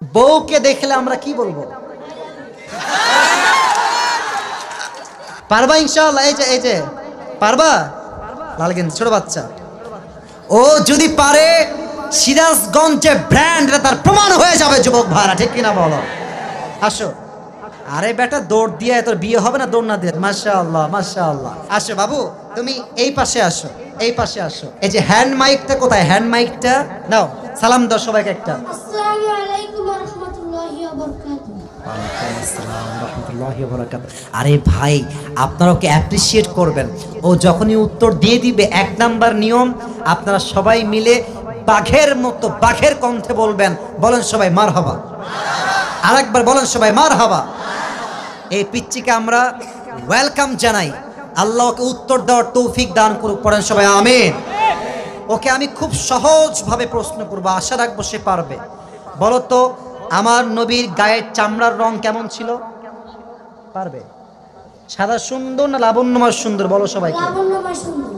বউকে দেখলে আমরা কি বলবো? পারবা ইনশাআল্লাহ? এই যে পারবা? লালগেন ছোট বাচ্চা, ও যদি পারে সিরাজগঞ্জে ব্র্যান্ড, তার প্রমাণ হয়ে যাবে যুবক ভাইরা, ঠিক কিনা বলো? আসো। আরে বেটা দৌড় দিয়ে তোর বিয়ে হবে না দৌড় না দিয়ে? মাশাআল্লাহ মাশাআল্লাহ। আসো বাবু, তুমি এই পাশে আসো, এই পাশে আসো। এই যে হ্যান্ড মাইকটা কোথায়? হ্যান্ড মাইকটা নাও, সালাম দাও সবাইকে একটা। আসসালামু আলাইকুম ওয়া রাহমাতুল্লাহি ওয়া বারাকাতুহু। ওয়ালাইকুম আসসালাম ওয়া রাহমাতুল্লাহি ওয়া বারাকাতুহু। আরে ভাই, আপনারা ওকে অ্যাপ্রিশিয়েট করবেন। ও যখনই উত্তর দিয়ে দিবে, 1 নাম্বার নিয়ম, আপনারা সবাই মিলে বাঘের মতো বাঘের কণ্ঠে বলবেন। বলেন সবাই মারহাবা। আরেকবার বলেন সবাই মারহাবা। এই পিচ্চিকে আমরা ওয়েলকাম জানাই। আল্লাহ ওকে উত্তর দেওয়ার তৌফিক দান করুক। পড়েন সবাই আমিন। ওকে আমি খুব সহজভাবে প্রশ্ন করবো, আশা রাখবো সে পারবে। বলো তো, আমার নবীর গায়ের চামড়ার রং কেমন ছিল? পারবে? সাদা সুন্দর না লাবণ্যময় সুন্দর? বলো সবাইকে। লাবণ্যময় সুন্দর।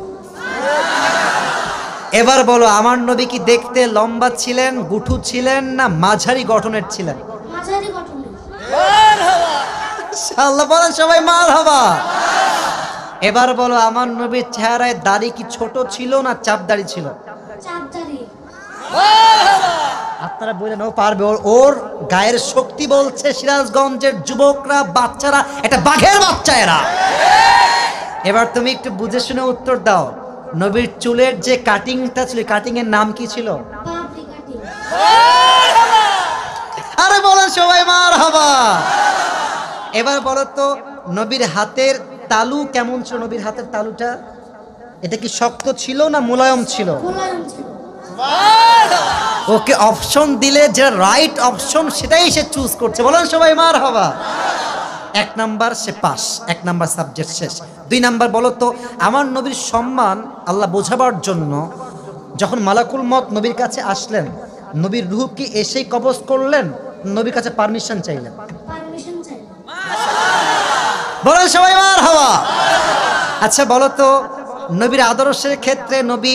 এবার বলো, আমার নবী কি দেখতে লম্বা ছিলেন, গুঠু ছিলেন, না মাঝারি গঠনের ছিলেন? মাঝারি গঠনের। ইনশাআল্লাহ বলেন সবাই মারহাবা। এবার বলো, আমার নবীর চেহারায় দাড়ি কি ছোট ছিল না চাপ দাড়ি ছিল? চাঁদদারি। আপনারা বললেন ও পারবে, ওর গায়ের শক্তি বলছে সিরাজগঞ্জের যুবকরা, বাচ্চারা, এটা বাঘের বাচ্চা এরা। এবার তুমি একটু বুঝে শুনে উত্তর দাও। নবীর চুলের যে কাটিংটা ছিল, কাটিং এর নাম কি ছিল? পাপড়ি কাটিং। আরে বলেন সবাই মারহাবা। এবার বলো তো, নবীর হাতের তালু কেমন ছিল? নবীর হাতের তালুটা এটা কি শক্ত ছিল না মুলায়ম ছিল? মোলায়েম ছিল। ওকে অপশন দিলে যে রাইট অপশন সেটাই সে চুজ করছে। বলেন সবাই মারহাবা। 1 নাম্বার সে পাস, 1 নাম্বার সাবজেক্ট শেষ। 2 নাম্বার বলো তো, আমার নবীর সম্মান আল্লাহ বোঝাবার জন্য যখন মালাকুল মত নবীর কাছে আসলেন, নবীর রূহ কি এসেই কবজ করলেন, নবীর কাছে পারমিশন চাইলেন? পারমিশন চাই। বলেন সবাই মারহাবা। আচ্ছা বলো তো, নবীর আদর্শের ক্ষেত্রে নবী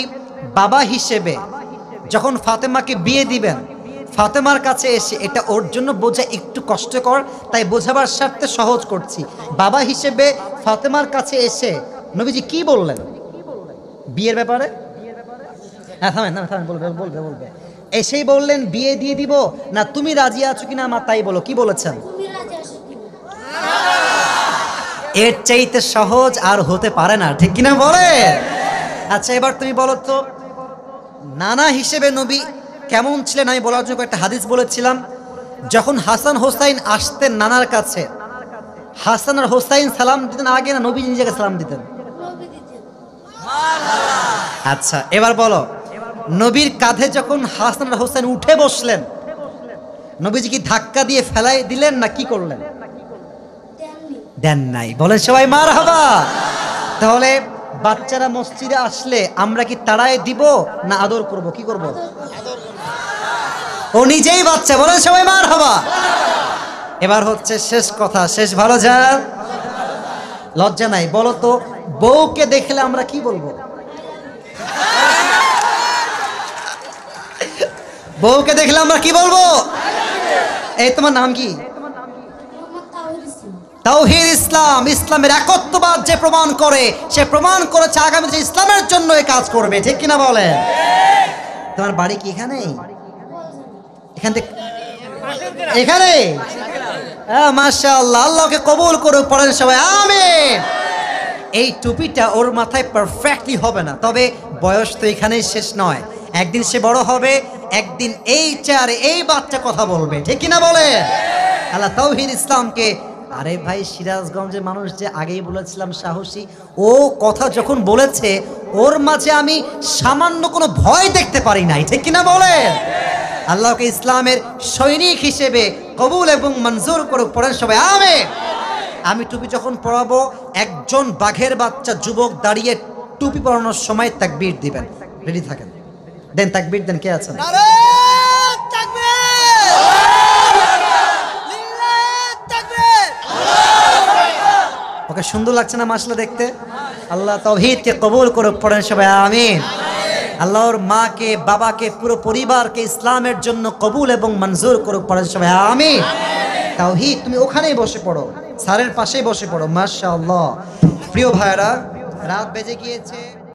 বাবা হিসেবে যখন ফাতেমাকে বিয়ে দিবেন, ফাতেমার কাছে এসে, এটা ওর জন্য বোঝা একটু কষ্টকর, তাই বোঝাবার স্বার্থে সহজ করছি। বাবা হিসেবে ফাতেমার কাছে এসে নবীজি কি বললেন বিয়ের ব্যাপারে? হ্যাঁ থামেন থামেন, বলবে। এসেই বললেন বিয়ে দিয়ে দিব, না তুমি রাজি আছো কিনা আমার তাই বলো, কি বলেছেন? তুমি রাজি আছো কিনা? এর চাইতে সহজ আর হতে পারে না, ঠিক কিনা বলে? আচ্ছা এবার তুমি বলো তো, নানা হিসেবে নবী কেমন ছিলেন আমি বলার জন্য একটা হাদিস বলেছিলাম। যখন হাসান হোসাইন আসতেন নানার কাছে, হাসান আর হোসাইন সালাম দিতেন আগে না নবী নিজেকে সালাম দিতেন? নবী দিতেন। আচ্ছা এবার বলো, নবীর কাঁধে যখন হাসান আর হোসাইন উঠে বসলেন, নবীজি কি ধাক্কা দিয়ে ফেলাই দিলেন না কি করলেন? দেননি। দেন নাই। বলেন সবাই মারহাবা। তাহলে বাচ্চারা মসজিদে আসলে আমরা কি তাড়ায় দিব না আদর করব, কি করব? ও নিজেই বাচ্চা। বলেন সবাই মারহাবা। এবার হচ্ছে শেষ কথা, শেষ ভালো যার লজ্জা নাই। বলো তো, বউকে দেখলে আমরা কি বলবো? বউকে দেখলে আমরা কি বলবো? এই তোমার নাম কি? মোহাম্মদ তাওহীদ ইসলাম। তাওহীদ ইসলাম। ইসলামের একত্ববাদ যে প্রমাণ করে, সে প্রমাণ করেছে আগামী যে ইসলামের জন্য এই কাজ করবে, ঠিক কিনা বলেন? তোমার বাড়ি কি এখানে? এখান থেকে এখানে? হ্যাঁ মাশাআল্লাহ, আল্লাহকে কবুল করুক। পড়েন সবাই আমিন। এই টুপিটা ওর মাথায় পারফেক্টলি হবে না, তবে বয়স তো এখানেই শেষ নয়। একদিন সে বড় হবে, একদিন এই চেয়ারে এই বাচ্চা কথা বলবে, ঠিক কিনা বলে? আল্লাহ তাওহীদ ইসলামকে, আরে ভাই সিরাজগঞ্জের মানুষ যে আগেই বলেছিলাম সাহসী, ও কথা যখন বলেছে ওর মাঝে আমি সামান্য কোনো ভয় দেখতে পারি নাই, ঠিক কিনা বলে? আল্লাহকে ইসলামের সৈনিক হিসেবে কবুল এবং মঞ্জুর করুক। পড়েন সবাই আমিন। আমি টুপি যখন পরাবো, একজন বাঘের বাচ্চা যুবক দাঁড়িয়ে টুপি পরানোর সময় তাকবীর দিবেন। রেডি থাকেন, দেন তাকবীর দেন। কে আছেন? ওকে সুন্দর লাগছে না মাশাআল্লাহ দেখতে? আল্লাহ তাওহীদকে কবুল করুক। পড়েন সবাই আমিন। আল্লাহর মাকে বাবাকে পুরো পরিবারকে ইসলামের জন্য কবুল এবং মঞ্জুর করুক। পড়ে সবাই আমিন। তাওহীদ, তুমি ওখানেই বসে পড়ো, স্যারের পাশেই বসে পড়ো। মাশাআল্লাহ। প্রিয় ভাইরা, রাত বেজে গিয়েছে।